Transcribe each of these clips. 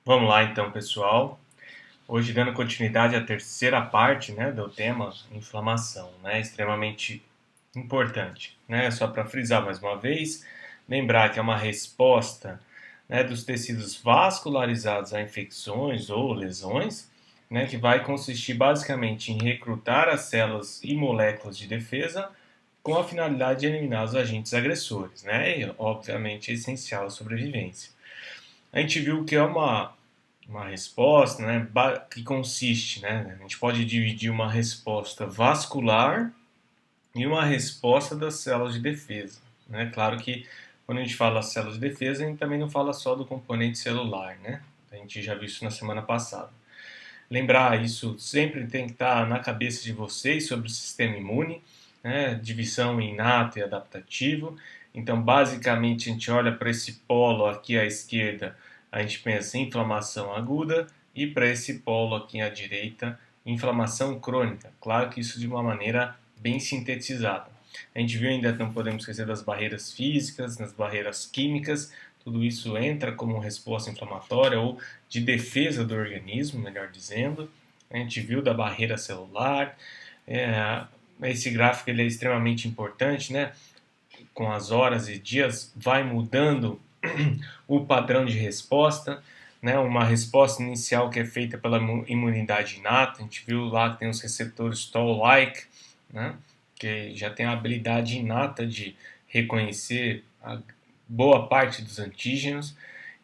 Vamos lá então, pessoal. Hoje dando continuidade à terceira parte, né, do tema inflamação, né, extremamente importante, né? Só para frisar mais uma vez, lembrar que é uma resposta, né, dos tecidos vascularizados a infecções ou lesões, né, que vai consistir basicamente em recrutar as células e moléculas de defesa com a finalidade de eliminar os agentes agressores, né? E obviamente é essencial a sobrevivência. A gente viu que é uma resposta, né, que consiste, né, a gente pode dividir uma resposta vascular e uma resposta das células de defesa, né? Claro que quando a gente fala células de defesa, a gente também não fala só do componente celular, né? A gente já viu isso na semana passada. Lembrar isso sempre tem que estar na cabeça de vocês sobre o sistema imune, né? Divisão inato e adaptativo. Então, basicamente, a gente olha para esse polo aqui à esquerda, a gente pensa em inflamação aguda, e para esse polo aqui à direita, inflamação crônica. Claro que isso de uma maneira bem sintetizada. A gente viu ainda, não podemos esquecer das barreiras físicas, das barreiras químicas, tudo isso entra como resposta inflamatória ou de defesa do organismo, melhor dizendo. A gente viu da barreira celular. Esse gráfico ele é extremamente importante, né? Com as horas e dias vai mudando o padrão de resposta, né? Uma resposta inicial que é feita pela imunidade inata. A gente viu lá que tem os receptores Toll-like, né? Que já tem a habilidade inata de reconhecer a boa parte dos antígenos,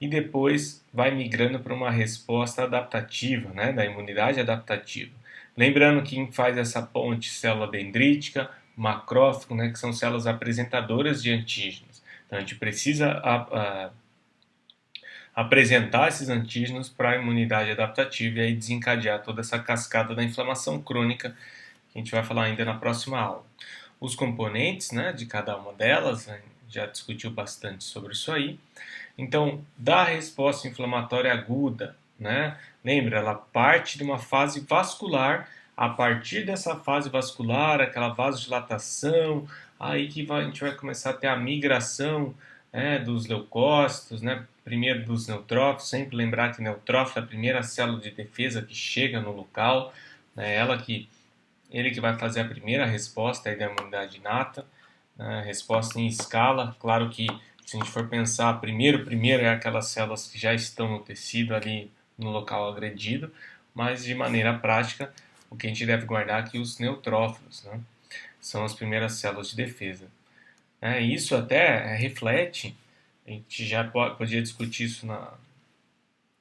e depois vai migrando para uma resposta adaptativa, né, da imunidade adaptativa. Lembrando que quem faz essa ponte célula dendrítica, macrófago, né, que são células apresentadoras de antígenos. Então a gente precisa apresentar esses antígenos para a imunidade adaptativa e aí desencadear toda essa cascada da inflamação crônica que a gente vai falar ainda na próxima aula. Os componentes, né, de cada uma delas, a gente já discutiu bastante sobre isso aí. Então, da resposta inflamatória aguda, né? Lembra, ela parte de uma fase vascular. A partir dessa fase vascular, aquela vasodilatação, aí que a gente vai começar a ter a migração, né, dos leucócitos, né? Primeiro dos neutrófilos, sempre lembrar que neutrófilo é a primeira célula de defesa que chega no local, né? Ele que vai fazer a primeira resposta aí da imunidade inata, né? Resposta em escala. Claro que se a gente for pensar, primeiro é aquelas células que já estão no tecido ali no local agredido, mas de maneira prática, o que a gente deve guardar aqui é os neutrófilos, né? São as primeiras células de defesa. Isso até reflete, a gente já podia discutir isso na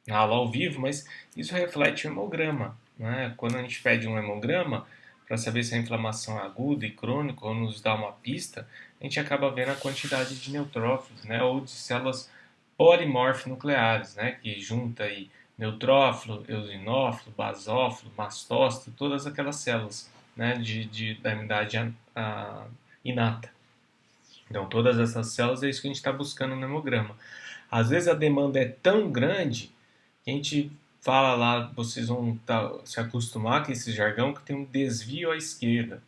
aula ao vivo, mas isso reflete o hemograma, né? Quando a gente pede um hemograma para saber se a inflamação é aguda e crônica ou nos dá uma pista, a gente acaba vendo a quantidade de neutrófilos, né? Ou de células polimorfinucleares, né? Que junta aí neutrófilo, eosinófilo, basófilo, mastócito, todas aquelas células, né? Da imunidade inata. Então, todas essas células é isso que a gente está buscando no hemograma. Às vezes a demanda é tão grande que a gente fala lá, vocês vão se acostumar com esse jargão, que tem um desvio à esquerda,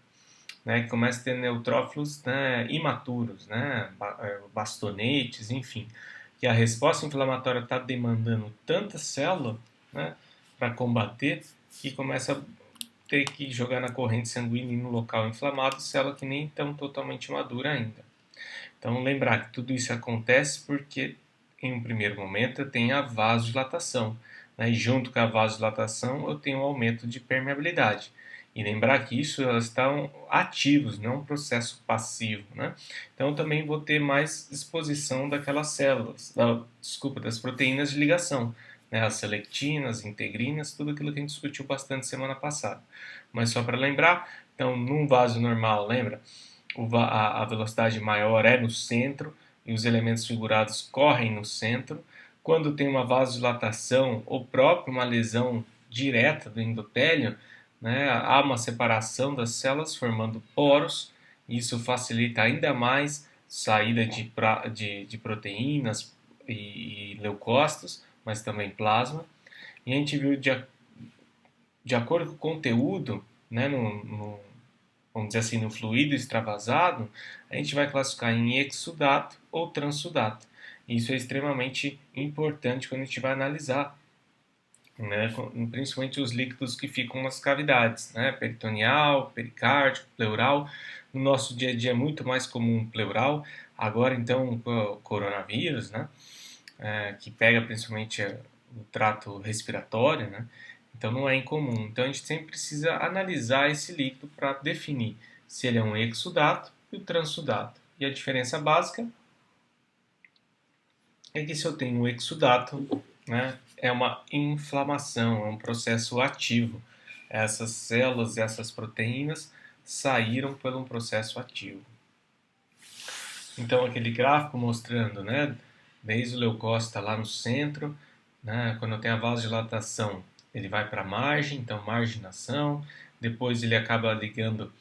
né, que começa a ter neutrófilos, né, imaturos, né, bastonetes, enfim, que a resposta inflamatória está demandando tanta célula, né, para combater, que começa a ter que jogar na corrente sanguínea no local inflamado, célula que nem estão totalmente madura ainda. Então, lembrar que tudo isso acontece porque, em um primeiro momento, eu tenho a vasodilatação, né? E junto com a vasodilatação, eu tenho um aumento de permeabilidade. E lembrar que isso elas estão ativos, não um processo passivo, né? Então, eu também vou ter mais exposição daquelas células, das proteínas de ligação, né? As selectinas, integrinas, tudo aquilo que a gente discutiu bastante semana passada. Mas só para lembrar, então, num vaso normal, lembra? A velocidade maior é no centro e os elementos figurados correm no centro. Quando tem uma vasodilatação ou próprio uma lesão direta do endotélio, né, há uma separação das células formando poros. Isso facilita ainda mais saída de proteínas e leucócitos, mas também plasma. E a gente viu de acordo com o conteúdo, né, vamos dizer assim, no fluido extravasado, a gente vai classificar em exsudato ou transsudato. Isso é extremamente importante quando a gente vai analisar, né, principalmente os líquidos que ficam nas cavidades, né, peritoneal, pericárdico, pleural. No nosso dia a dia é muito mais comum pleural. Agora, então, com o coronavírus, né, que pega principalmente o trato respiratório, né, então não é incomum. Então a gente sempre precisa analisar esse líquido para definir se ele é um exudato e o transsudato. E a diferença básica é que se eu tenho um exudato, né, é uma inflamação, é um processo ativo. Essas células, essas proteínas saíram por um processo ativo. Então aquele gráfico mostrando, né, desde o leucócito lá no centro, né, quando eu tenho a vasodilatação, ele vai para a margem, então marginação, depois ele acaba ligando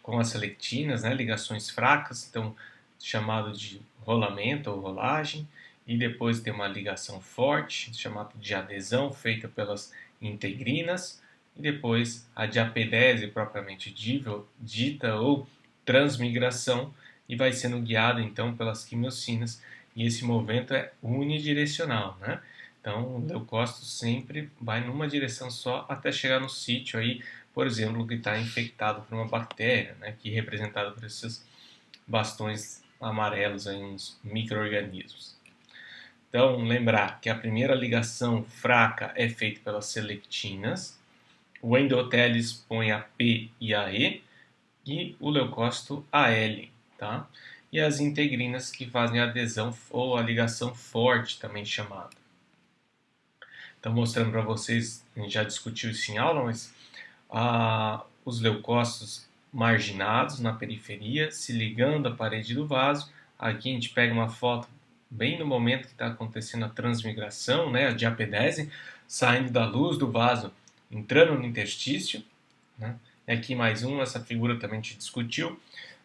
com as selectinas, né, ligações fracas, então chamado de rolamento ou rolagem, e depois tem uma ligação forte, chamada de adesão, feita pelas integrinas, e depois a diapedese propriamente dita ou transmigração, e vai sendo guiado então pelas quimiocinas, e esse movimento é unidirecional, né? Então, o leucócito sempre vai numa direção só até chegar no sítio aí, por exemplo, que está infectado por uma bactéria, né, que é representado por esses bastões amarelos aí, uns micro-organismos. Então, lembrar que a primeira ligação fraca é feita pelas selectinas, o endotélio expõe a P e a E, e o leucócito a L, tá? E as integrinas que fazem a adesão ou a ligação forte, também chamada. Então, mostrando para vocês, a gente já discutiu isso em aula, mas os leucócitos marginados na periferia, se ligando à parede do vaso. Aqui a gente pega uma foto bem no momento que está acontecendo a transmigração, né, a diapedese, saindo da luz do vaso, entrando no interstício, né? E aqui mais um, essa figura também a gente discutiu,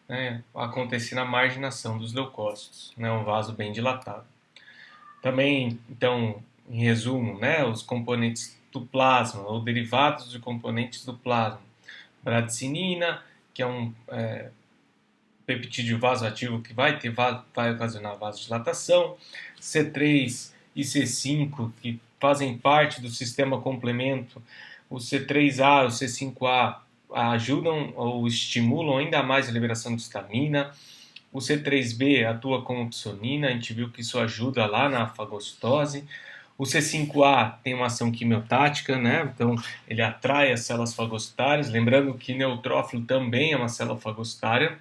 né, acontecendo a marginação dos leucócitos, né, um vaso bem dilatado. Também, então, em resumo, né, os componentes do plasma, ou derivados de componentes do plasma. Bradicinina, que é um peptídeo vasoativo que vai ocasionar vasodilatação. C3 e C5, que fazem parte do sistema complemento. O C3A e o C5A ajudam ou estimulam ainda mais a liberação de histamina. O C3B atua como psonina, a gente viu que isso ajuda lá na fagocitose. O C5A tem uma ação quimiotática, né? Então ele atrai as células fagocitárias. Lembrando que neutrófilo também é uma célula fagocitária,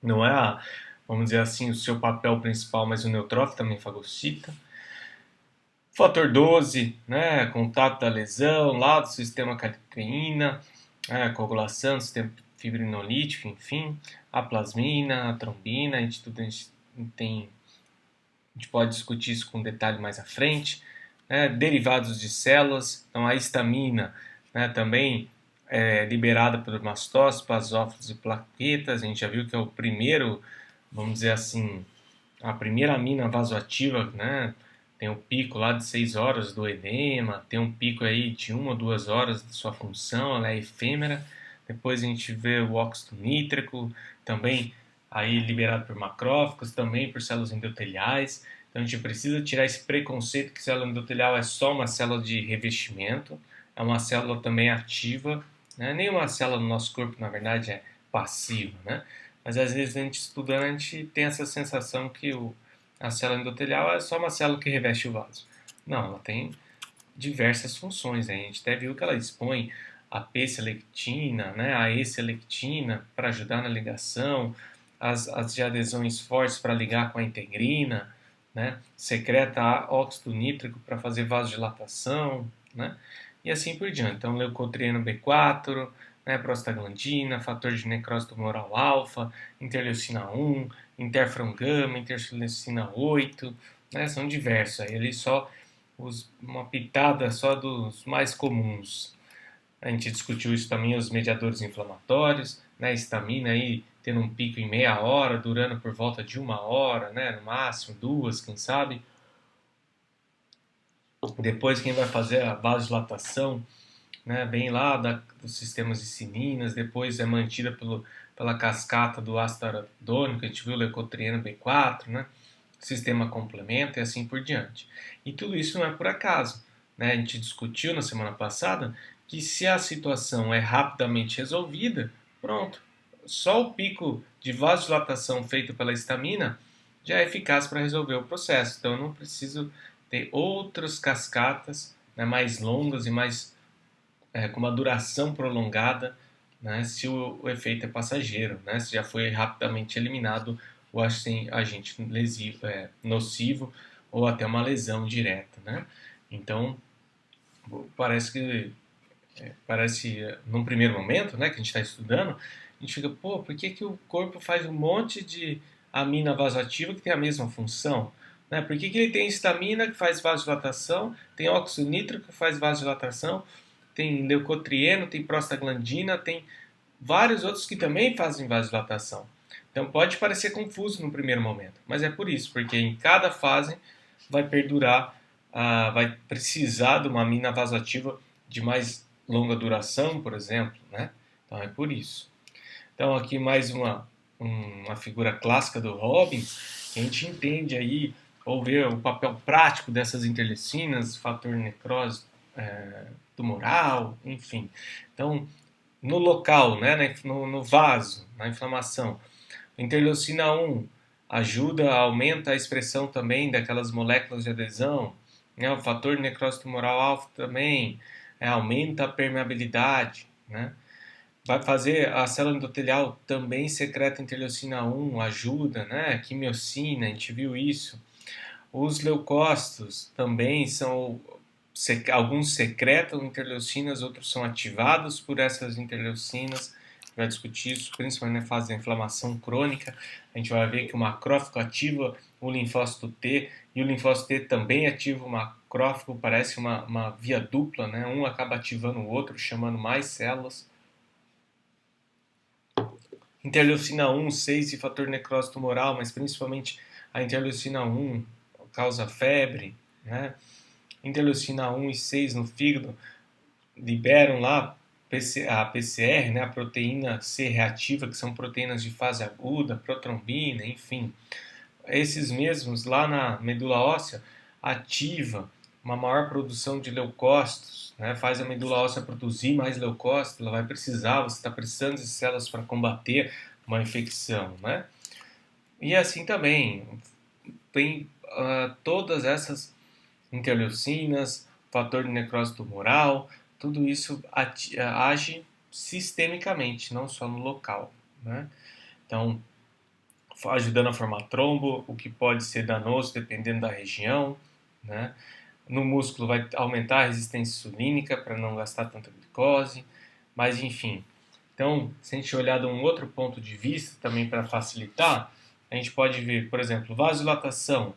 não é, vamos dizer assim, o seu papel principal, mas o neutrófilo também fagocita. Fator 12, né? Contato da lesão, lá do sistema calciferina, coagulação, sistema fibrinolítico, enfim, a plasmina, a trombina, a gente pode discutir isso com detalhe mais à frente, né? Derivados de células, então a histamina, né, também é liberada pelos mastócitos, basófilos e plaquetas, a gente já viu que é o primeiro, vamos dizer assim, a primeira amina vasoativa, né? Tem um pico lá de 6 horas do edema, tem um pico aí de 1 ou 2 horas de sua função, ela é efêmera. Depois a gente vê o óxido nítrico, também aí liberado por macrófagos, também por células endoteliais. Então a gente precisa tirar esse preconceito que célula endotelial é só uma célula de revestimento, é uma célula também ativa, né? Nenhuma célula no nosso corpo, na verdade, é passiva, né? Mas às vezes a gente estudando, a gente tem essa sensação que a célula endotelial é só uma célula que reveste o vaso. Não, ela tem diversas funções. A gente até viu que ela expõe a P-selectina, né, a E-selectina para ajudar na ligação, as de adesões fortes para ligar com a integrina, né, secreta óxido nítrico para fazer vasodilatação, né, e assim por diante. Então, leucotrieno B4, né, prostaglandina, fator de necrose tumoral alfa, interleucina 1, interferon gama, interleucina 8, né, são diversos. Aí ele só uma pitada só dos mais comuns. A gente discutiu isso também, os mediadores inflamatórios, né, histamina aí tendo um pico em meia hora, durando por volta de 1 hora, né, no máximo 2, quem sabe. Depois quem vai fazer a vasodilatação, né, bem lá dos sistemas de sininas, depois é mantida pela cascata do ácido arabidônico, a gente viu o leucotrieno B4, né, sistema complemento e assim por diante. E tudo isso não é por acaso, né, a gente discutiu na semana passada, que se a situação é rapidamente resolvida, pronto, só o pico de vasodilatação feito pela histamina já é eficaz para resolver o processo. Então eu não preciso ter outras cascatas, né, mais longas e mais com uma duração prolongada, né, se o efeito é passageiro, né, se já foi rapidamente eliminado o agente lesivo, nocivo ou até uma lesão direta, né? Então parece que num primeiro momento, né, que a gente está estudando, a gente fica, pô, por que o corpo faz um monte de amina vasoativa que tem a mesma função? Né? Por que ele tem histamina que faz vasodilatação, tem óxido nítrico que faz vasodilatação, tem leucotrieno, tem prostaglandina, tem vários outros que também fazem vasodilatação. Então pode parecer confuso no primeiro momento, mas é por isso, porque em cada fase vai perdurar, vai precisar de uma amina vasoativa de mais longa duração, por exemplo, né? Então é por isso. Então aqui mais uma figura clássica do Robbins, que a gente entende aí, ou vê o papel prático dessas interleucinas, fator de necrose tumoral, enfim. Então, no local, né, no vaso, na inflamação, a interleucina 1 ajuda, aumenta a expressão também daquelas moléculas de adesão, né, o fator de necrose tumoral alfa também, aumenta a permeabilidade, né? Vai fazer a célula endotelial também secreta interleucina 1, ajuda, né? Quimiocina, a gente viu isso. Os leucócitos também são, alguns secretam interleucinas, outros são ativados por essas interleucinas. A gente vai discutir isso, principalmente na fase da inflamação crônica. A gente vai ver que o macrófago ativa o linfócito T e o linfócito T também ativa o macrófago, parece uma via dupla, né? Um acaba ativando o outro, chamando mais células. Interleucina 1, 6 e fator de necrose tumoral, mas principalmente a interleucina 1 causa febre, né? Interleucina 1 e 6 no fígado liberam lá a PCR, né, a proteína C reativa, que são proteínas de fase aguda, protrombina, enfim. Esses mesmos lá na medula óssea ativa uma maior produção de leucócitos, né, faz a medula óssea produzir mais leucócitos, ela vai precisar, você está precisando de células para combater uma infecção, né? E assim também tem todas essas interleucinas, fator de necrose tumoral, tudo isso age sistemicamente, não só no local, né? Então, ajudando a formar trombo, o que pode ser danoso dependendo da região, né? No músculo vai aumentar a resistência insulínica para não gastar tanta glicose, mas enfim. Então, se a gente olhar de um outro ponto de vista também para facilitar, a gente pode ver, por exemplo, vasodilatação,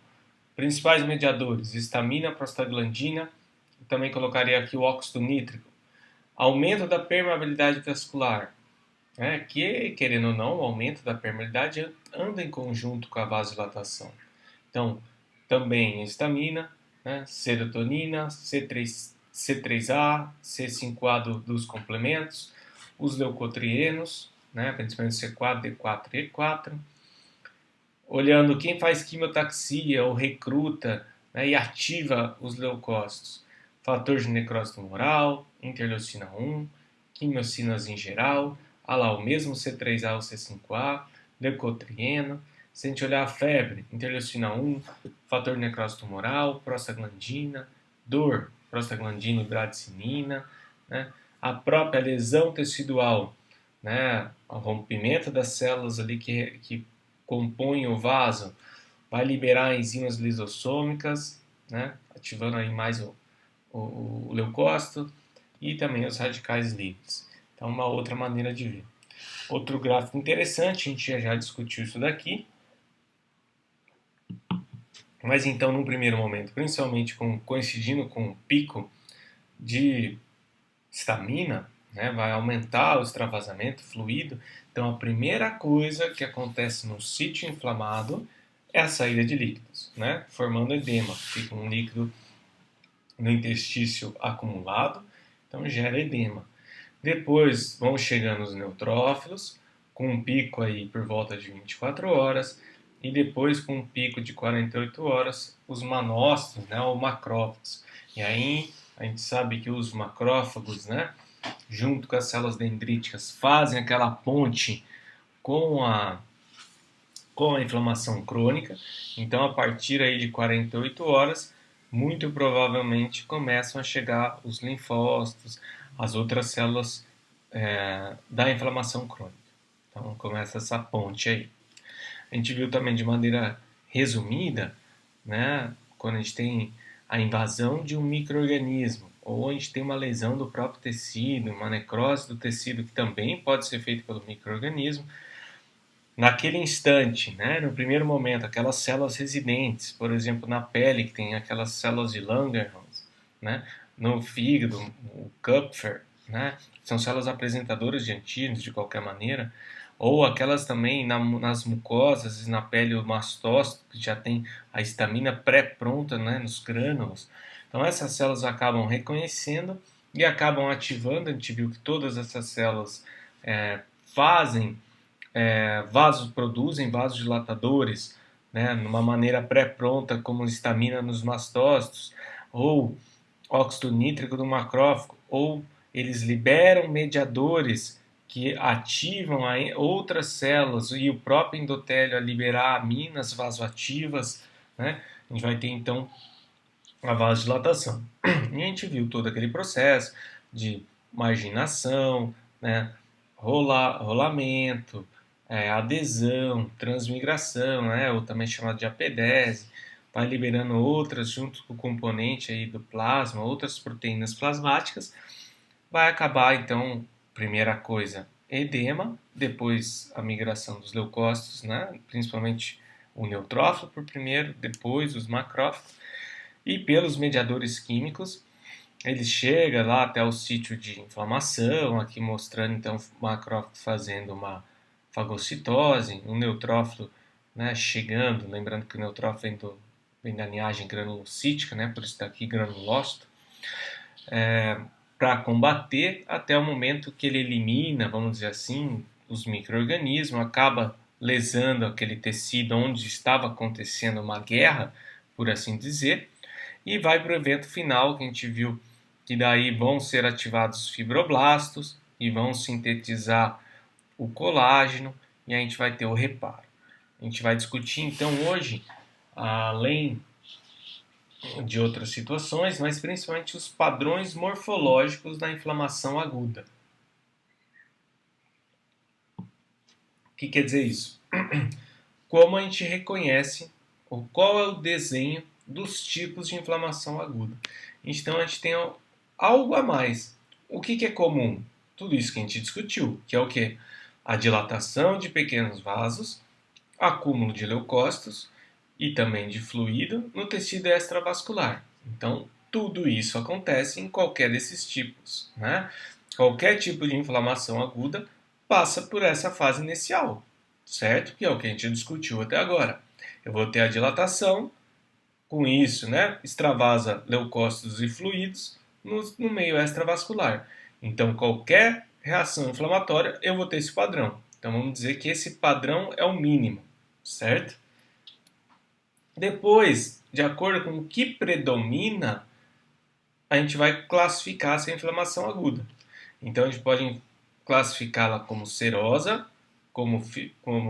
principais mediadores, histamina, prostaglandina, também colocaria aqui o óxido nítrico, aumento da permeabilidade vascular, né, que, querendo ou não, o aumento da permeabilidade anda em conjunto com a vasodilatação. Então, também histamina, né, serotonina, C3A, C5A dos complementos, os leucotrienos, né, principalmente C4, D4 e E4. Olhando quem faz quimiotaxia ou recruta, né, e ativa os leucócitos. Fator de necrose tumoral, interleucina 1, quimiocinas em geral, lá, o mesmo C3A ou C5A, leucotrieno. Se a gente olhar a febre, interleucina 1, fator de necrose tumoral, prostaglandina, dor, prostaglandina e bradicinina, né? A própria lesão tecidual, né? O rompimento das células ali que compõem o vaso, vai liberar enzimas lisossômicas, né? Ativando aí mais o leucócito e também os radicais livres. Então, uma outra maneira de ver. Outro gráfico interessante, a gente já discutiu isso daqui, mas então, num primeiro momento, principalmente coincidindo com o pico de histamina, né, vai aumentar o extravasamento fluido. Então, a primeira coisa que acontece no sítio inflamado é a saída de líquidos, né, formando edema. Fica um líquido no intestício acumulado, então gera edema. Depois vão chegando os neutrófilos, com um pico aí por volta de 24 horas, e depois com um pico de 48 horas, os manócitos, né, ou macrófagos. E aí a gente sabe que os macrófagos, né, junto com as células dendríticas, fazem aquela ponte com a inflamação crônica. Então, a partir aí de 48 horas, muito provavelmente começam a chegar os linfócitos, as outras células da inflamação crônica. Então, começa essa ponte aí. A gente viu também de maneira resumida, né, quando a gente tem a invasão de um micro-organismo, ou a gente tem uma lesão do próprio tecido, uma necrose do tecido, que também pode ser feito pelo micro-organismo, naquele instante, né, no primeiro momento, aquelas células residentes, por exemplo, na pele, que tem aquelas células de Langerhans, né, no fígado, o Kupfer, né, são células apresentadoras de antígenos de qualquer maneira, ou aquelas também nas mucosas e na pele, o mastócito, que já tem a histamina pré-pronta, né, nos grânulos. Então essas células acabam reconhecendo e acabam ativando. A gente viu que todas essas células fazem produzem vasodilatadores, né, numa maneira pré-pronta, como histamina nos mastócitos, ou óxido nítrico do macrófago, ou eles liberam mediadores que ativam outras células e o próprio endotélio a liberar aminas vasoativas, né? A gente vai ter então a vasodilatação. E a gente viu todo aquele processo de marginação, né? Rolamento, adesão, transmigração, né? Ou também chamado de apedese, vai liberando outras junto com o componente aí do plasma, outras proteínas plasmáticas, vai acabar então, primeira coisa, edema, depois a migração dos leucócitos, né? Principalmente o neutrófilo por primeiro, depois os macrófagos, e pelos mediadores químicos, ele chega lá até o sítio de inflamação, aqui mostrando então o macrófago fazendo uma fagocitose, um neutrófilo, né, chegando, lembrando que o neutrófilo vem da linhagem granulocítica, né, por isso está aqui granulócito, para combater até o momento que ele elimina, vamos dizer assim, os micro-organismos, acaba lesando aquele tecido onde estava acontecendo uma guerra, por assim dizer, e vai para o evento final, que a gente viu que daí vão ser ativados os fibroblastos e vão sintetizar o colágeno e a gente vai ter o reparo. A gente vai discutir então hoje, além de outras situações, mas principalmente os padrões morfológicos da inflamação aguda. O que quer dizer isso? Como a gente reconhece, ou qual é o desenho dos tipos de inflamação aguda. Então a gente tem algo a mais. O que é comum? Tudo isso que a gente discutiu, que é o que? A dilatação de pequenos vasos, acúmulo de leucócitos e também de fluido no tecido extravascular. Então, tudo isso acontece em qualquer desses tipos, né? Qualquer tipo de inflamação aguda passa por essa fase inicial, certo? Que é o que a gente discutiu até agora. Eu vou ter a dilatação, com isso, né, extravasa leucócitos e fluidos no meio extravascular. Então, qualquer reação inflamatória, eu vou ter esse padrão. Então, vamos dizer que esse padrão é o mínimo, certo? Depois, de acordo com o que predomina, a gente vai classificar essa inflamação aguda. Então, a gente pode classificá-la como serosa, como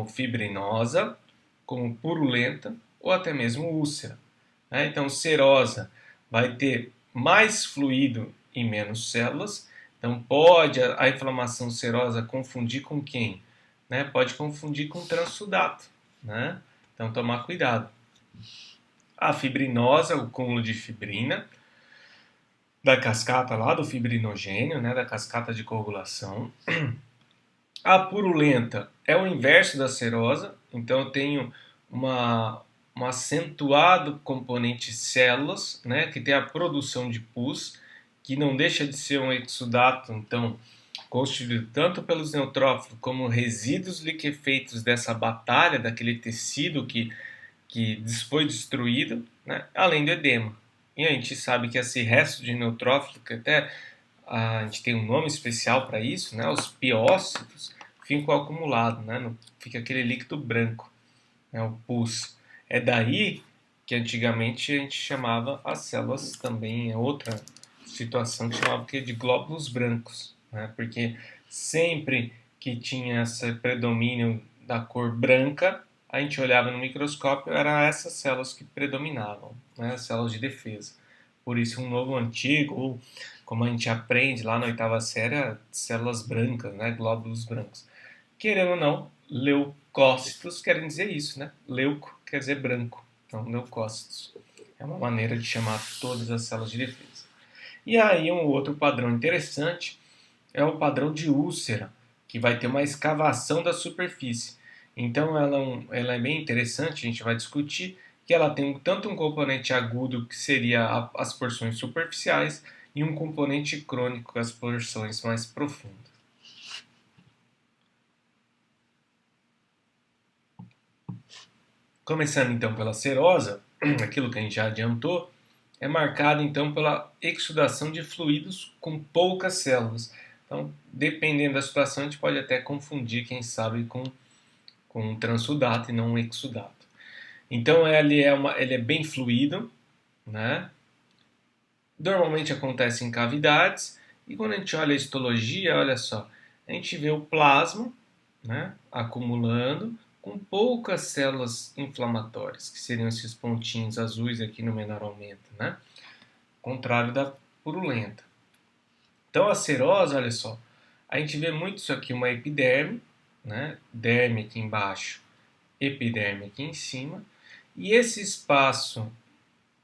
fibrinosa, como purulenta ou até mesmo úlcera. Então, serosa vai ter mais fluido e menos células. Então, pode a inflamação serosa confundir com quem? Pode confundir com transsudato. Então, tomar cuidado. A fibrinosa, o cúmulo de fibrina, da cascata lá do fibrinogênio, da cascata de coagulação. A purulenta é o inverso da serosa, então eu tenho um acentuado componente células, que tem a produção de pus, que não deixa de ser um exudato, então, constituído tanto pelos neutrófilos como resíduos liquefeitos dessa batalha, daquele tecido que foi destruído, além do edema. E a gente sabe que esse resto de neutrófilo, que até a gente tem um nome especial para isso, os piócitos, ficam acumulados, fica aquele líquido branco, o pus. É daí que antigamente a gente chamava as células também, outra situação que chamava de glóbulos brancos, né? Porque sempre que tinha esse predomínio da cor branca, a gente olhava no microscópio, eram essas células que predominavam, né? As células de defesa. Por isso, um novo antigo, ou como a gente aprende lá na oitava série, células brancas, né? Glóbulos brancos. Querendo ou não, leucócitos querem dizer isso, né? Leuco quer dizer branco, então leucócitos. É uma maneira de chamar todas as células de defesa. E aí um outro padrão interessante é o padrão de úlcera, que vai ter uma escavação da superfície. Então ela é bem interessante, a gente vai discutir que ela tem tanto um componente agudo, que seria as porções superficiais, e um componente crônico, as porções mais profundas. Começando então pela serosa, aquilo que a gente já adiantou, é marcado então pela exudação de fluidos com poucas células. Então, dependendo da situação, a gente pode até confundir, quem sabe, com um transudato e não um exudato. Então, ele é bem fluido, né? Normalmente acontece em cavidades, e quando a gente olha a histologia, olha só, a gente vê o plasma, né, acumulando com poucas células inflamatórias, que seriam esses pontinhos azuis aqui no menor aumento, né? Contrário da purulenta. Então a serose, olha só, a gente vê muito isso aqui, uma epiderme, né? Derme aqui embaixo, epiderme aqui em cima, e esse espaço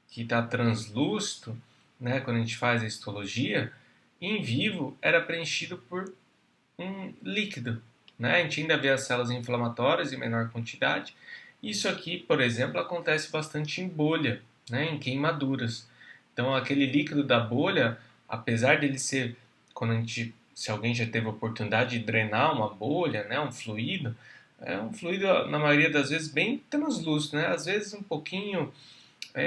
que está translúcido, né, quando a gente faz a histologia, em vivo era preenchido por um líquido, né? A gente ainda vê as células inflamatórias em menor quantidade. Isso aqui, por exemplo, acontece bastante em bolha, né, em queimaduras. Então, aquele líquido da bolha, apesar dele ser, se alguém já teve a oportunidade de drenar uma bolha, né, um fluido, é um fluido, na maioria das vezes, bem translúcido, né? Às vezes um pouquinho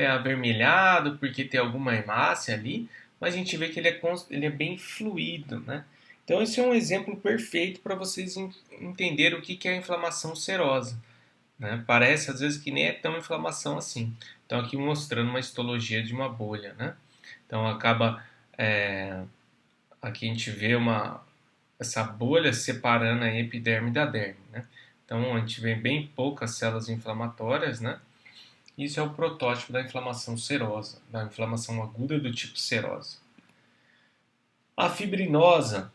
avermelhado, porque tem alguma hemácia ali, mas a gente vê que ele é bem fluido, né? Então, esse é um exemplo perfeito para vocês entenderem o que é a inflamação serosa, né? Parece, às vezes, que nem é tão inflamação assim. Então, aqui mostrando uma histologia de uma bolha, né? Então, aqui a gente vê essa bolha separando a epiderme da derme, né? Então, a gente vê bem poucas células inflamatórias, né? Isso é o protótipo da inflamação serosa, da inflamação aguda do tipo serosa. A fibrinosa,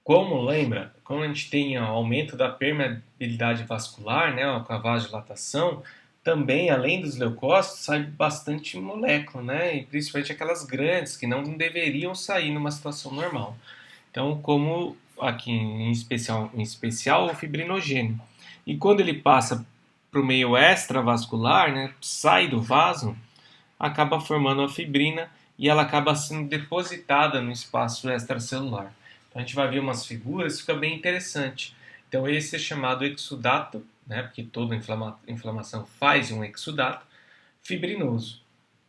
como lembra, quando a gente tem aumento da permeabilidade vascular, né, com a vasodilatação, também, além dos leucócitos, sai bastante molécula, né, e principalmente aquelas grandes, que não deveriam sair numa situação normal. Então, como aqui em especial o fibrinogênio. E quando ele passa para o meio extravascular, né, sai do vaso, acaba formando a fibrina e ela acaba sendo depositada no espaço extracelular. Então a gente vai ver umas figuras, fica bem interessante. Então esse é chamado exudato, né, porque toda inflamação faz um exudato fibrinoso,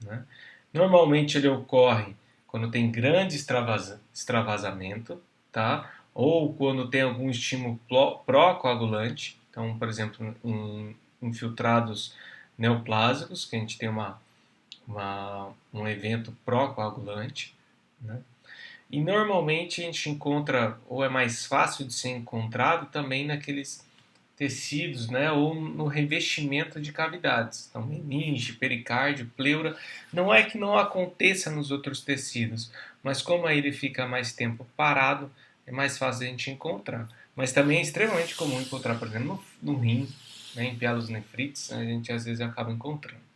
né? Normalmente ele ocorre quando tem grande extravasamento, tá? Ou quando tem algum estímulo pró-coagulante. Então, por exemplo, em infiltrados neoplásicos, que a gente tem um evento pró-coagulante, né? E normalmente a gente encontra, ou é mais fácil de ser encontrado também naqueles tecidos, né, ou no revestimento de cavidades. Então, meninge, pericárdio, pleura, não é que não aconteça nos outros tecidos, mas como aí ele fica mais tempo parado, é mais fácil a gente encontrar. Mas também é extremamente comum encontrar, por exemplo, no rim, né, em pielonefrites, a gente às vezes acaba encontrando.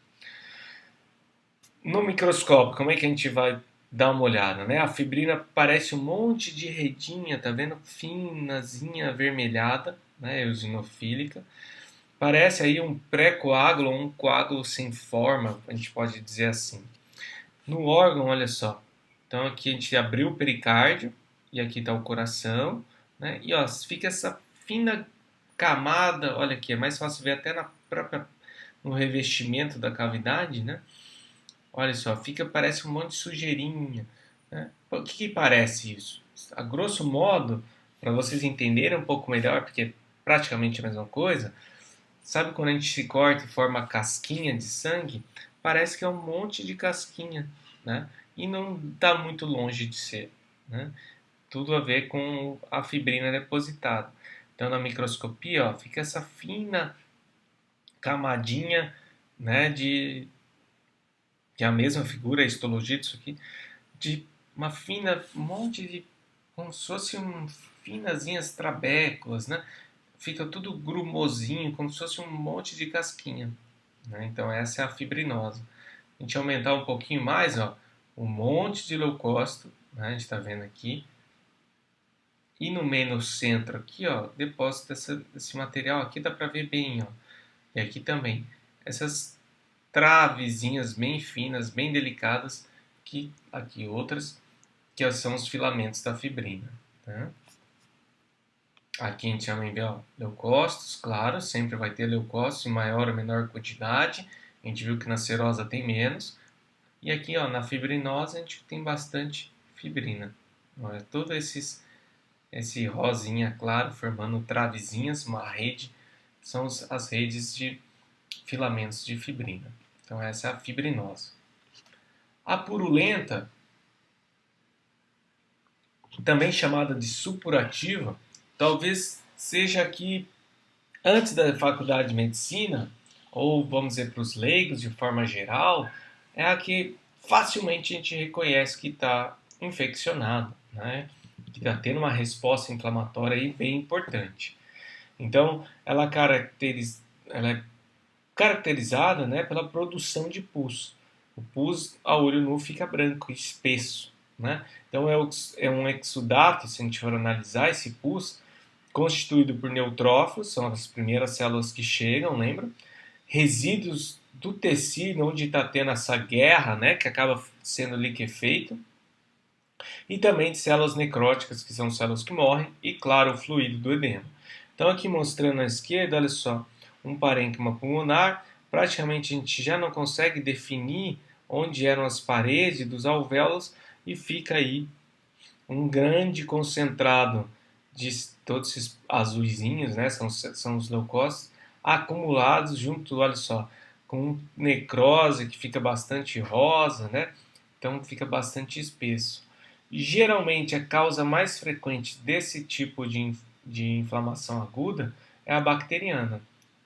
No microscópio, como é que a gente vai dar uma olhada, né? A fibrina parece um monte de redinha, tá vendo? Finazinha, avermelhada, né? Eosinofílica. Parece aí um pré-coágulo, um coágulo sem forma, a gente pode dizer assim. No órgão, olha só. Então aqui a gente abriu o pericárdio e aqui está o coração, né? E ó, fica essa fina camada, olha aqui, é mais fácil ver até no revestimento da cavidade, né? Olha só, parece um monte de sujeirinha, né? O que parece isso? A grosso modo, para vocês entenderem um pouco melhor, porque é praticamente a mesma coisa, sabe quando a gente se corta e forma casquinha de sangue? Parece que é um monte de casquinha, né? e não está muito longe de ser, né? Tudo a ver com a fibrina depositada. Então, na microscopia, ó, fica essa fina camadinha, né, que é a mesma figura, a histologia disso aqui, de uma fina, um monte de, como se fossem finazinhas trabéculas, né? Fica tudo grumosinho, como se fosse um monte de casquinha, né? Então essa é a fibrinose. A gente aumentar um pouquinho mais, ó, um monte de leucócito, né? A gente está vendo aqui. E no meio no centro aqui, ó, depósito desse material aqui, dá para ver bem, ó. E aqui também. Essas travezinhas bem finas, bem delicadas, que aqui outras, que são os filamentos da fibrina, né? Aqui a gente também vê, ó, leucócitos, claro, sempre vai ter leucócitos em maior ou menor quantidade. A gente viu que na serosa tem menos. E aqui, ó, na fibrinose a gente tem bastante fibrina. Olha, todo esse rosinha claro formando travezinhas, uma rede, são as redes de filamentos de fibrina. Então essa é a fibrinose. A purulenta, também chamada de supurativa, talvez seja aqui antes da faculdade de medicina, ou vamos dizer para os leigos de forma geral, é a que facilmente a gente reconhece que está infeccionado, né? Que está tendo uma resposta inflamatória aí bem importante. Então, ela é caracterizada, né, pela produção de pus. O pus a olho nu fica branco, espesso, né? Então é um exudato, se a gente for analisar esse pus, constituído por neutrófilos, são as primeiras células que chegam, lembra? Resíduos do tecido onde está tendo essa guerra, né, que acaba sendo liquefeito, e também de células necróticas, que são células que morrem, e claro, o fluido do edema. Então aqui mostrando à esquerda, olha só, um parênquima pulmonar, praticamente a gente já não consegue definir onde eram as paredes dos alvéolos e fica aí um grande concentrado de todos esses azuisinhos, né, são os leucócitos, acumulados junto, olha só, com necrose que fica bastante rosa, né, então fica bastante espesso. Geralmente, a causa mais frequente desse tipo de inflamação aguda é a bacteriana,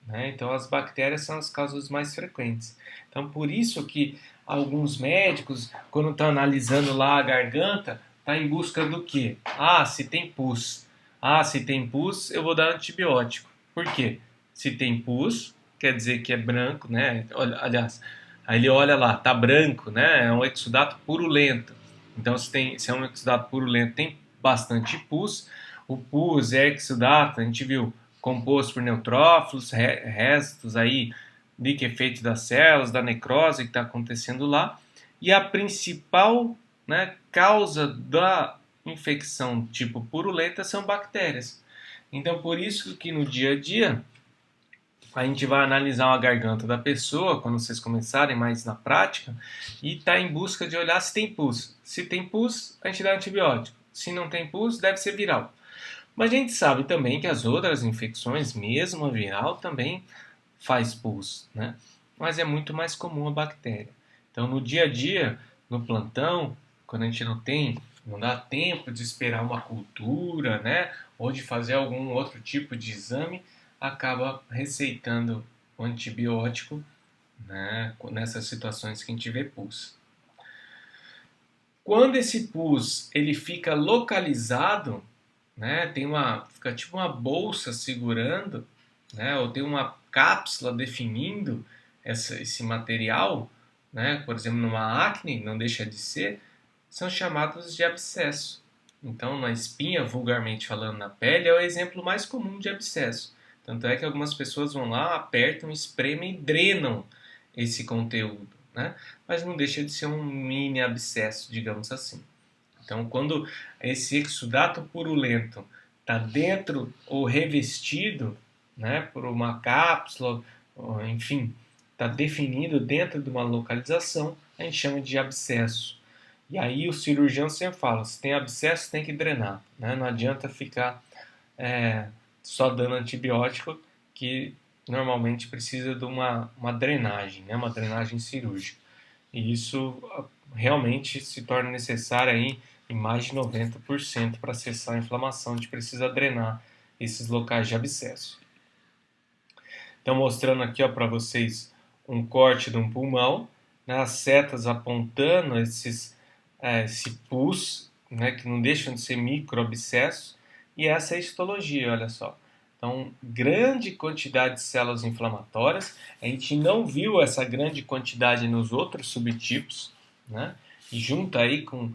né? Então, as bactérias são as causas mais frequentes. Então, por isso que alguns médicos, quando estão analisando lá a garganta, estão em busca do quê? Ah, se tem pus. Ah, se tem pus, eu vou dar antibiótico. Por quê? Se tem pus, quer dizer que é branco, né? Aliás, aí ele olha lá, tá branco, né? É um exudato purulento. Então, se é um exudato purulento, tem bastante pus. O pus é exudato, a gente viu, composto por neutrófilos, restos aí liquefeitos das células, da necrose que está acontecendo lá. E a principal, né, causa da infecção tipo purulenta são bactérias. Então, por isso que no dia a dia a gente vai analisar uma garganta da pessoa, quando vocês começarem mais na prática, e tá em busca de olhar se tem pus. Se tem pus, a gente dá antibiótico. Se não tem pus, deve ser viral. Mas a gente sabe também que as outras infecções, mesmo a viral, também faz pus, né? Mas é muito mais comum a bactéria. Então, no dia a dia, no plantão, quando a gente não dá tempo de esperar uma cultura, né? Ou de fazer algum outro tipo de exame, acaba receitando o antibiótico, né, nessas situações que a gente vê pus. Quando esse pus ele fica localizado, né, fica tipo uma bolsa segurando, né, ou tem uma cápsula definindo esse material, né, por exemplo, numa acne, não deixa de ser, são chamados de abscesso. Então, na espinha, vulgarmente falando na pele, é o exemplo mais comum de abscesso. Tanto é que algumas pessoas vão lá, apertam, espremem e drenam esse conteúdo, né? Mas não deixa de ser um mini abscesso, digamos assim. Então, quando esse exudato purulento está dentro ou revestido, né, por uma cápsula, enfim, está definido dentro de uma localização, a gente chama de abscesso. E aí o cirurgião sempre fala, se tem abscesso, tem que drenar, né? Não adianta ficar só dando antibiótico, que normalmente precisa de uma drenagem, né? Uma drenagem cirúrgica. E isso realmente se torna necessária aí em mais de 90% para cessar a inflamação. A gente precisa drenar esses locais de abscesso. Então, mostrando aqui para vocês um corte de um pulmão, né, as setas apontando esse pus, né, que não deixam de ser microabscessos, e essa é a histologia, olha só. Então, grande quantidade de células inflamatórias. A gente não viu essa grande quantidade nos outros subtipos, né? E junto aí com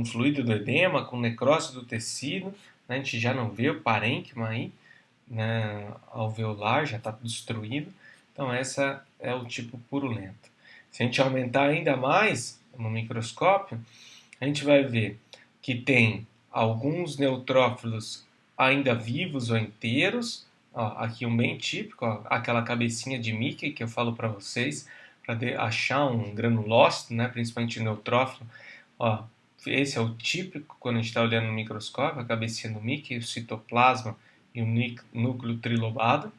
fluido do edema, com necrose do tecido, né? A gente já não vê o parênquima aí, né? Alveolar já está destruído. Então, essa é o tipo purulento. Se a gente aumentar ainda mais no microscópio, a gente vai ver que tem alguns neutrófilos ainda vivos ou inteiros. Ó, aqui um bem típico, ó, aquela cabecinha de Mickey que eu falo para vocês, para achar um granulócito, né, principalmente o neutrófilo. Ó, esse é o típico quando a gente está olhando no microscópio, a cabecinha do Mickey, o citoplasma e o núcleo trilobado.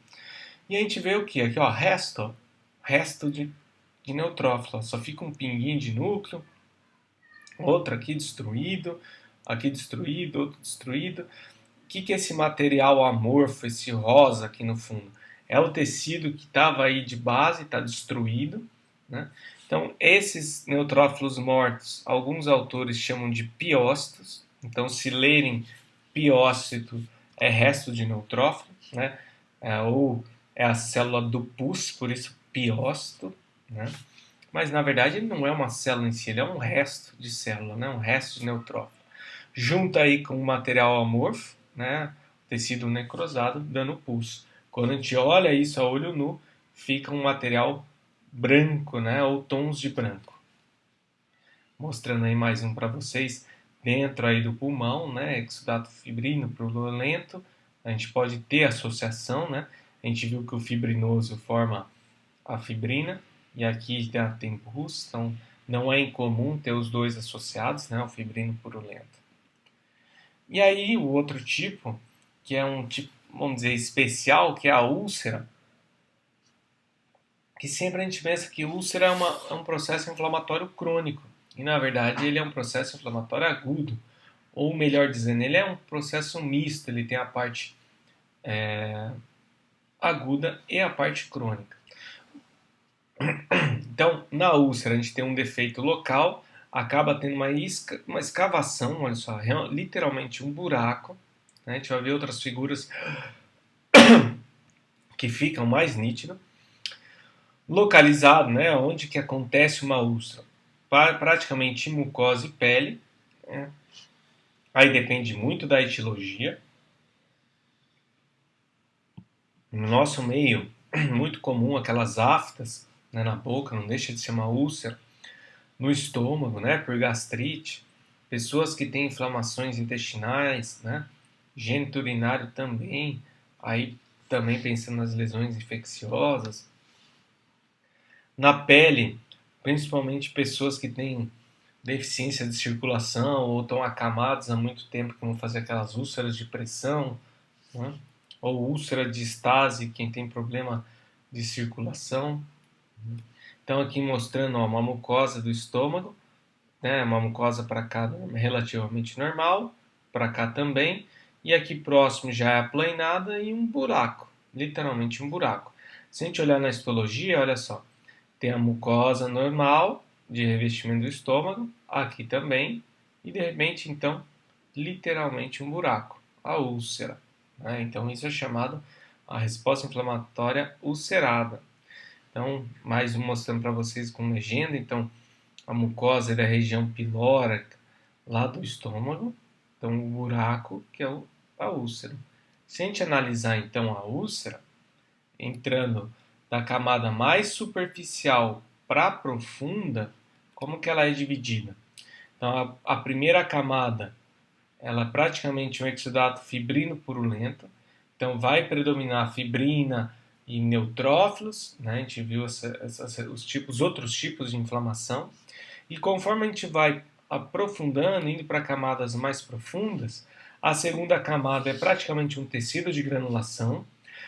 E a gente vê o que? Aqui, ó, resto de neutrófilo. Ó, só fica um pinguinho de núcleo, outro aqui destruído, outro destruído. O que é esse material amorfo, esse rosa aqui no fundo? É o tecido que estava aí de base, está destruído, né? Então, esses neutrófilos mortos, alguns autores chamam de piócitos. Então, se lerem piócito, é resto de neutrófilo, né? Ou é a célula do pus, por isso piócito, né? Mas, na verdade, ele não é uma célula em si, ele é um resto de célula, né? Um resto de neutrófilo. Junta aí com o material amorfo, né? Tecido necrosado, dando pus. Quando a gente olha isso a olho nu, fica um material branco, né? Ou tons de branco. Mostrando aí mais um para vocês, dentro aí do pulmão, né? Exudato fibrino purulento, a gente pode ter associação, né? A gente viu que o fibrinoso forma a fibrina, e aqui já tem pus, então não é incomum ter os dois associados, né? O fibrino purulento. E aí o outro tipo, que é um tipo, vamos dizer, especial, que é a úlcera, que sempre a gente pensa que úlcera é um processo inflamatório crônico, e na verdade ele é um processo inflamatório agudo, ou melhor dizendo, ele é um processo misto, ele tem a parte aguda e a parte crônica. Então, na úlcera a gente tem um defeito local, acaba tendo uma escavação, olha só, literalmente um buraco, né? A gente vai ver outras figuras que ficam mais nítidas. Localizado, né, onde que acontece uma úlcera? Praticamente em mucosa e pele, né? Aí depende muito da etiologia. No nosso meio, muito comum aquelas aftas, né, na boca, não deixa de ser uma úlcera. No estômago, né, por gastrite. Pessoas que têm inflamações intestinais, né, gênito urinário também. Aí também pensando nas lesões infecciosas. Na pele, principalmente pessoas que têm deficiência de circulação ou estão acamados há muito tempo, que vão fazer aquelas úlceras de pressão, né? Ou úlcera de estase, quem tem problema de circulação. Então aqui mostrando uma mucosa do estômago, né? Uma mucosa para cá relativamente normal, para cá também, e aqui próximo já é aplainada e um buraco, literalmente um buraco. Se a gente olhar na histologia, olha só, tem a mucosa normal de revestimento do estômago, aqui também, e de repente, então, literalmente um buraco, a úlcera, né? Então, isso é chamado a resposta inflamatória ulcerada. Então, mais um mostrando para vocês com legenda. Então, a mucosa é da região pilórica, lá do estômago. Então, o buraco, que é a úlcera. Se a gente analisar, então, a úlcera, entrando da camada mais superficial para a profunda, como que ela é dividida? Então, a primeira camada, ela é praticamente um exudato fibrino purulento, então vai predominar fibrina e neutrófilos, né? A gente viu os outros tipos de inflamação, e conforme a gente vai aprofundando, indo para camadas mais profundas, a segunda camada é praticamente um tecido de granulação.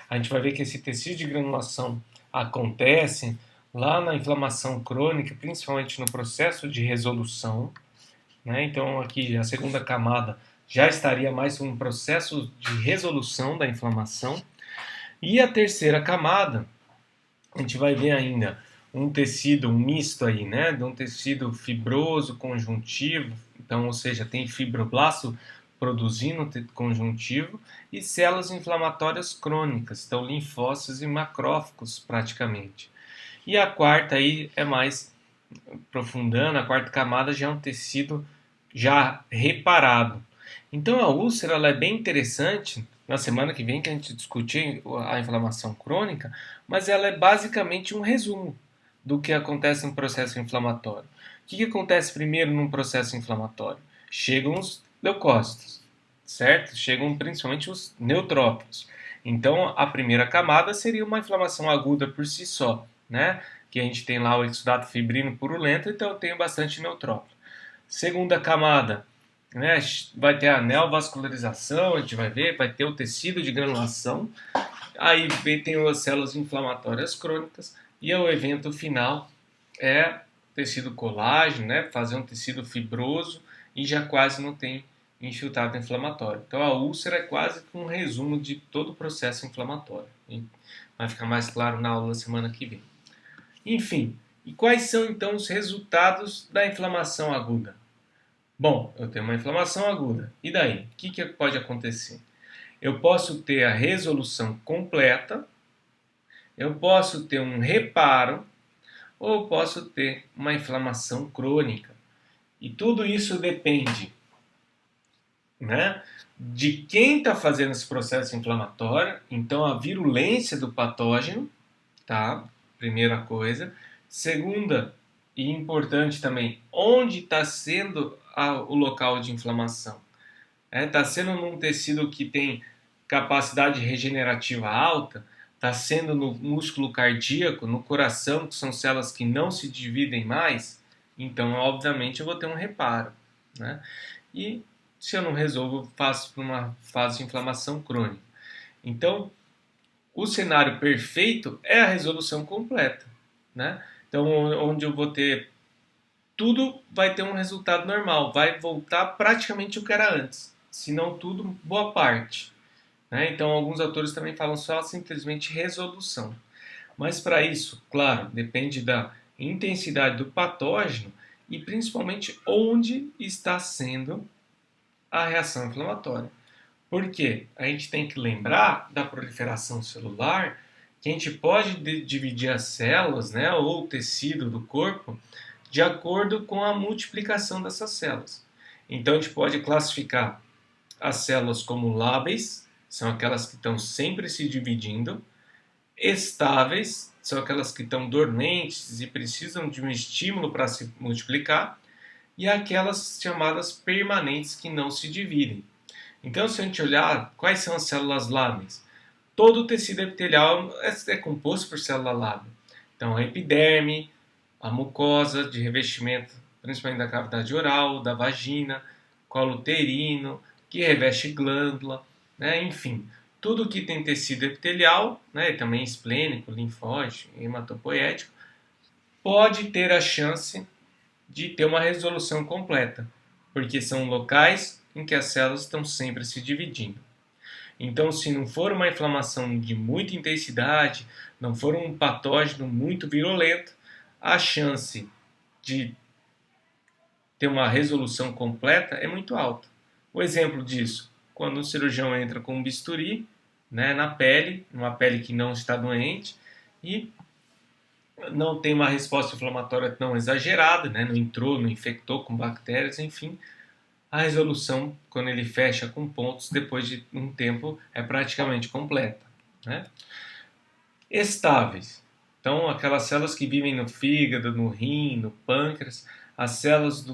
A gente vai ver que esse tecido de granulação acontece lá na inflamação crônica, principalmente no processo de resolução, né? Então aqui a segunda camada já estaria mais um processo de resolução da inflamação. E a terceira camada, a gente vai ver ainda um tecido, um misto aí, né? De um tecido fibroso, conjuntivo, então, ou seja, tem fibroblasto produzindo conjuntivo e células inflamatórias crônicas, então linfócitos e macrófagos praticamente. E a quarta aí é mais aprofundando, a quarta camada já é um tecido já reparado. Então a úlcera ela é bem interessante na semana que vem que a gente discutir a inflamação crônica, mas ela é basicamente um resumo do que acontece no processo inflamatório. O que acontece primeiro num processo inflamatório? Chegam os leucócitos, certo? Chegam principalmente os neutrófilos. Então a primeira camada seria uma inflamação aguda por si só, né? Que a gente tem lá o exudato fibrino purulento, então eu tenho bastante neutrófilo. Segunda camada, né, vai ter a neovascularização, a gente vai ver, vai ter o tecido de granulação, aí tem as células inflamatórias crônicas, e o evento final é tecido colágeno, né, fazer um tecido fibroso, e já quase não tem infiltrado inflamatório. Então a úlcera é quase um resumo de todo o processo inflamatório. Vai ficar mais claro na aula da semana que vem. Enfim, e quais são então os resultados da inflamação aguda? Bom, eu tenho uma inflamação aguda. E daí? O que pode acontecer? Eu posso ter a resolução completa, eu posso ter um reparo, ou eu posso ter uma inflamação crônica. E tudo isso depende, né, de quem está fazendo esse processo inflamatório, então a virulência do patógeno, tá? Primeira coisa. Segunda, e importante também, onde está sendo o local de inflamação? Está sendo num tecido que tem capacidade regenerativa alta? Está sendo no músculo cardíaco, no coração, que são células que não se dividem mais? Então, obviamente, eu vou ter um reparo, né? E se eu não resolvo, eu faço para uma fase de inflamação crônica. Então, o cenário perfeito é a resolução completa, né? Então, onde eu vou ter tudo, vai ter um resultado normal, vai voltar praticamente o que era antes, se não tudo, boa parte, né? Então, alguns autores também falam só simplesmente resolução. Mas para isso, claro, depende da intensidade do patógeno e principalmente onde está sendo a reação inflamatória. Por quê? A gente tem que lembrar da proliferação celular, que a gente pode dividir as células, né, ou o tecido do corpo de acordo com a multiplicação dessas células. Então a gente pode classificar as células como lábeis, são aquelas que estão sempre se dividindo, estáveis, são aquelas que estão dormentes e precisam de um estímulo para se multiplicar, e aquelas chamadas permanentes que não se dividem. Então, se a gente olhar quais são as células lábeis, todo o tecido epitelial é composto por célula lábea. Então, a epiderme, a mucosa de revestimento, principalmente da cavidade oral, da vagina, colo uterino, que reveste glândula, né? Enfim, tudo que tem tecido epitelial, né? E também esplênico, linfóide, hematopoético, pode ter a chance de ter uma resolução completa, porque são locais em que as células estão sempre se dividindo. Então, se não for uma inflamação de muita intensidade, não for um patógeno muito virulento, a chance de ter uma resolução completa é muito alta. O exemplo disso, quando o cirurgião entra com um bisturi, né, na pele, uma pele que não está doente, e não tem uma resposta inflamatória tão exagerada, né, não entrou, não infectou com bactérias, enfim, a resolução, quando ele fecha com pontos, depois de um tempo, é praticamente completa, né? Estáveis. Então, aquelas células que vivem no fígado, no rim, no pâncreas, as células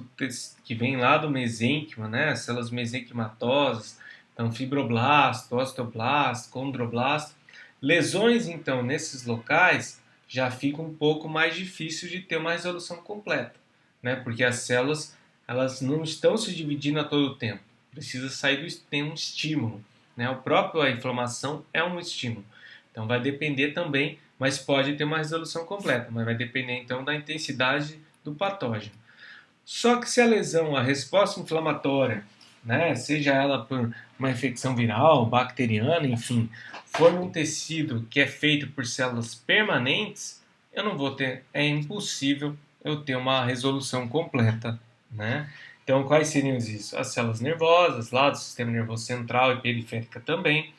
que vêm lá do mesênquima, né? As células mesenquimatosas, então fibroblasto, osteoblasto, condroblasto. Lesões, então, nesses locais, já fica um pouco mais difícil de ter uma resolução completa, né? Porque as células elas não estão se dividindo a todo tempo. Precisa sair tem um estímulo, né? A própria inflamação é um estímulo. Então vai depender também, mas pode ter uma resolução completa, mas vai depender então da intensidade do patógeno. Só que se a lesão, a resposta inflamatória, né, seja ela por uma infecção viral, bacteriana, enfim, for num tecido que é feito por células permanentes, eu não vou ter, é impossível eu ter uma resolução completa, né? Então, quais seriam isso? As células nervosas, lá do sistema nervoso central e periférica também,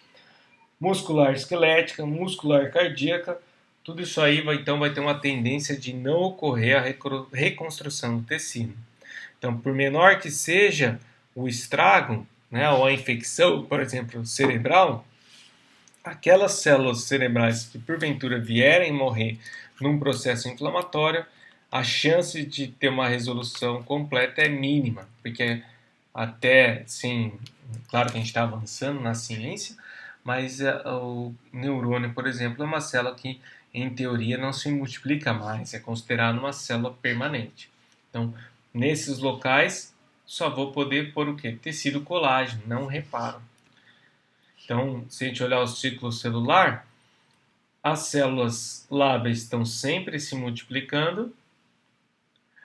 muscular esquelética, muscular cardíaca, tudo isso aí então vai ter uma tendência de não ocorrer a reconstrução do tecido. Então, por menor que seja o estrago, né, ou a infecção, por exemplo, cerebral, aquelas células cerebrais que porventura vierem morrer num processo inflamatório, a chance de ter uma resolução completa é mínima, porque até, sim, claro que a gente está avançando na ciência, mas o neurônio, por exemplo, é uma célula que, em teoria, não se multiplica mais, é considerada uma célula permanente. Então, nesses locais, só vou poder pôr o quê? Tecido colágeno, não reparo. Então, se a gente olhar o ciclo celular, as células lábeas estão sempre se multiplicando,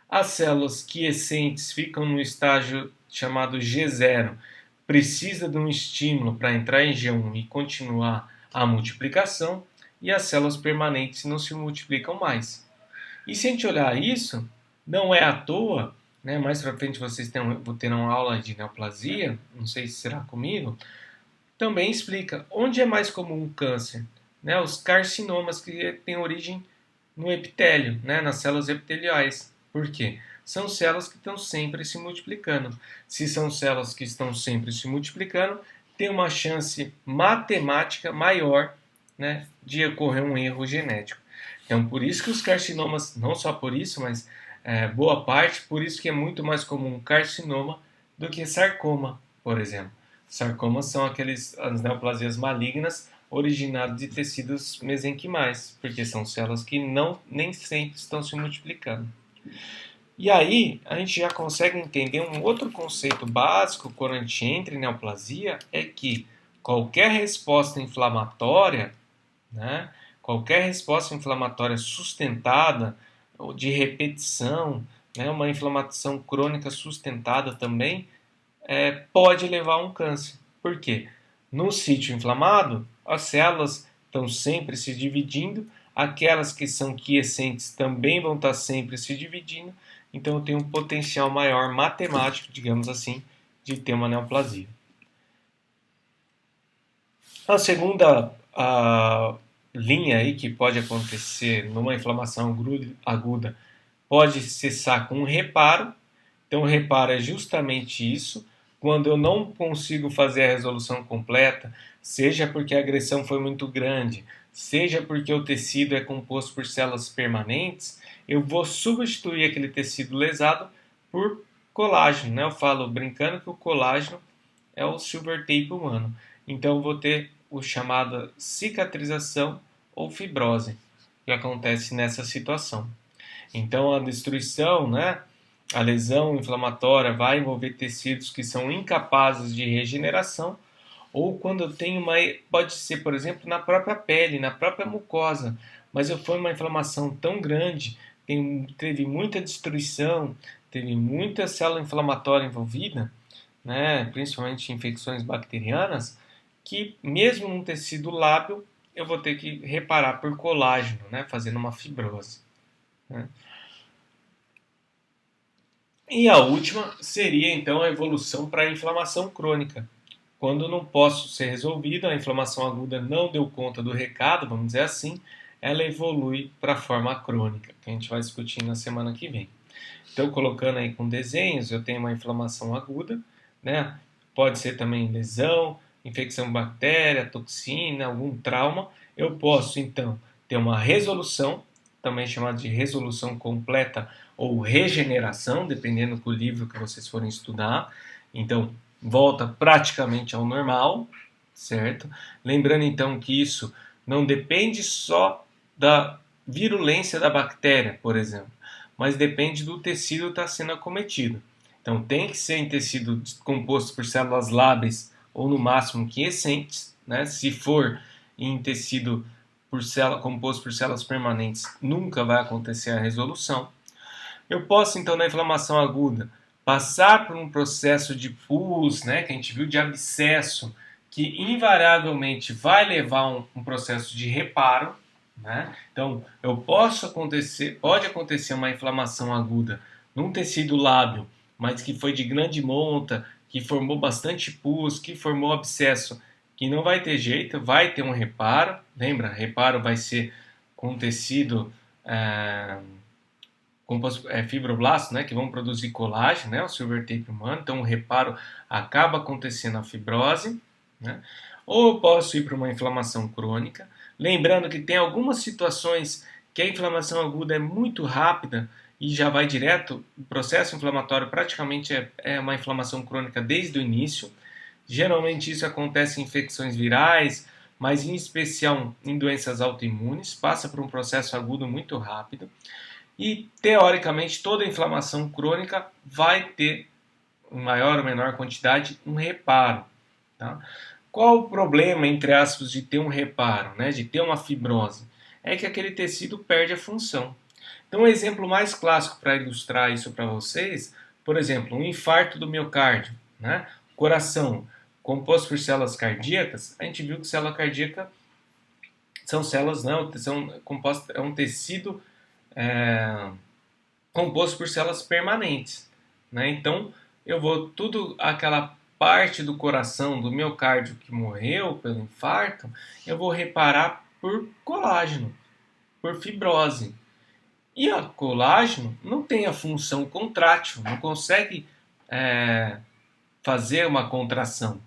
as células quiescentes ficam no estágio chamado G0, precisa de um estímulo para entrar em G1 e continuar a multiplicação, e as células permanentes não se multiplicam mais. E se a gente olhar isso, não é à toa, né, mais para frente vocês terão uma aula de neoplasia, não sei se será comigo, também explica onde é mais comum o câncer, né, os carcinomas que têm origem no epitélio, né, nas células epiteliais. Por quê? São células que estão sempre se multiplicando. Se são células que estão sempre se multiplicando, tem uma chance matemática maior, né, de ocorrer um erro genético. Então, por isso que os carcinomas, não só por isso, mas boa parte, por isso que é muito mais comum carcinoma do que sarcoma, por exemplo. Sarcomas são as neoplasias malignas originadas de tecidos mesenquimais, porque são células que nem sempre estão se multiplicando. E aí, a gente já consegue entender um outro conceito básico quando a gente entra em neoplasia, é que qualquer resposta inflamatória, né, qualquer resposta inflamatória sustentada, ou de repetição, né, uma inflamação crônica sustentada também, pode levar a um câncer. Por quê? No sítio inflamado, as células estão sempre se dividindo, aquelas que são quiescentes também vão estar sempre se dividindo, então eu tenho um potencial maior matemático, digamos assim, de ter uma neoplasia. A segunda linha aí que pode acontecer numa inflamação aguda pode cessar com um reparo. Então, o reparo é justamente isso. Quando eu não consigo fazer a resolução completa, seja porque a agressão foi muito grande, seja porque o tecido é composto por células permanentes, eu vou substituir aquele tecido lesado por colágeno, né? Eu falo brincando que o colágeno é o silver tape humano. Então, eu vou ter o chamado cicatrização ou fibrose, que acontece nessa situação. Então, a destruição, né? A lesão inflamatória vai envolver tecidos que são incapazes de regeneração, ou quando eu tenho pode ser, por exemplo, na própria pele, na própria mucosa, mas foi uma inflamação tão grande, teve muita destruição, teve muita célula inflamatória envolvida, né, principalmente infecções bacterianas, que mesmo num tecido lábil, eu vou ter que reparar por colágeno, né, fazendo uma fibrose, né. E a última seria então a evolução para a inflamação crônica. Quando não posso ser resolvida, a inflamação aguda não deu conta do recado, vamos dizer assim, ela evolui para a forma crônica, que a gente vai discutir na semana que vem. Então, colocando aí com desenhos, eu tenho uma inflamação aguda, né? Pode ser também lesão, infecção bactéria, toxina, algum trauma. Eu posso, então, ter uma resolução, também chamada de resolução completa ou regeneração, dependendo do livro que vocês forem estudar. Então, volta praticamente ao normal, certo? Lembrando, então, que isso não depende só da virulência da bactéria, por exemplo, mas depende do tecido estar sendo acometido. Então, tem que ser em tecido composto por células lábeis ou, no máximo, quiescentes, né? Se for em tecido composto por células permanentes, nunca vai acontecer a resolução. Eu posso, então, na inflamação aguda, passar por um processo de pus, né, que a gente viu de abscesso, que invariavelmente vai levar a um processo de reparo, né? Então, pode acontecer uma inflamação aguda num tecido lábio, mas que foi de grande monta, que formou bastante pus, que formou abscesso, que não vai ter jeito, vai ter um reparo. Lembra, reparo vai ser com tecido fibroblastos, né, que vão produzir colágeno, né, o silver tape humano. Então, o reparo acaba acontecendo a fibrose, né? Ou eu posso ir para uma inflamação crônica. Lembrando que tem algumas situações que a inflamação aguda é muito rápida e já vai direto, o processo inflamatório praticamente é uma inflamação crônica desde o início. Geralmente isso acontece em infecções virais, mas em especial em doenças autoimunes, passa por um processo agudo muito rápido. E, teoricamente, toda inflamação crônica vai ter, em maior ou menor quantidade, um reparo. Tá? Qual o problema, entre aspas, de ter um reparo, né, de ter uma fibrose? É que aquele tecido perde a função. Então, um exemplo mais clássico para ilustrar isso para vocês, por exemplo, um infarto do miocárdio, né? Coração composto por células cardíacas, a gente viu que célula cardíaca são células, não, é um tecido composto por células permanentes, né? Então, tudo aquela parte do coração, do miocárdio que morreu pelo infarto, eu vou reparar por colágeno, por fibrose. E o colágeno não tem a função contrátil, não consegue fazer uma contração.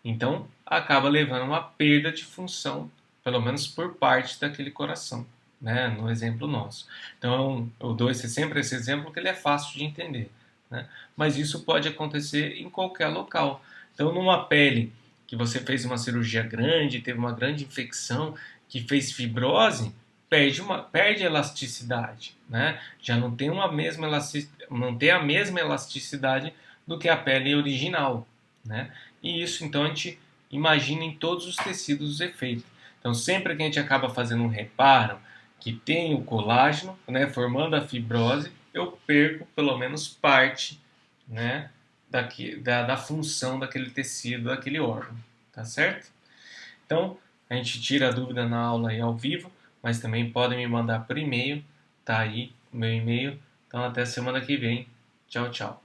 Então, acaba levando a uma perda de função, pelo menos por parte daquele coração, né? No exemplo nosso. Então, eu dou sempre esse exemplo porque ele é fácil de entender, né? Mas isso pode acontecer em qualquer local. Então, numa pele que você fez uma cirurgia grande, teve uma grande infecção, que fez fibrose, perde elasticidade, né? Já não tem não tem a mesma elasticidade do que a pele original, né? E isso, então, a gente imagina em todos os tecidos os efeitos. Então, sempre que a gente acaba fazendo um reparo que tem o colágeno, né, formando a fibrose, eu perco pelo menos parte, né, da função daquele tecido, daquele órgão, tá certo? Então, a gente tira a dúvida na aula aí ao vivo, mas também podem me mandar por e-mail, tá aí o meu e-mail. Então, até semana que vem. Tchau, tchau.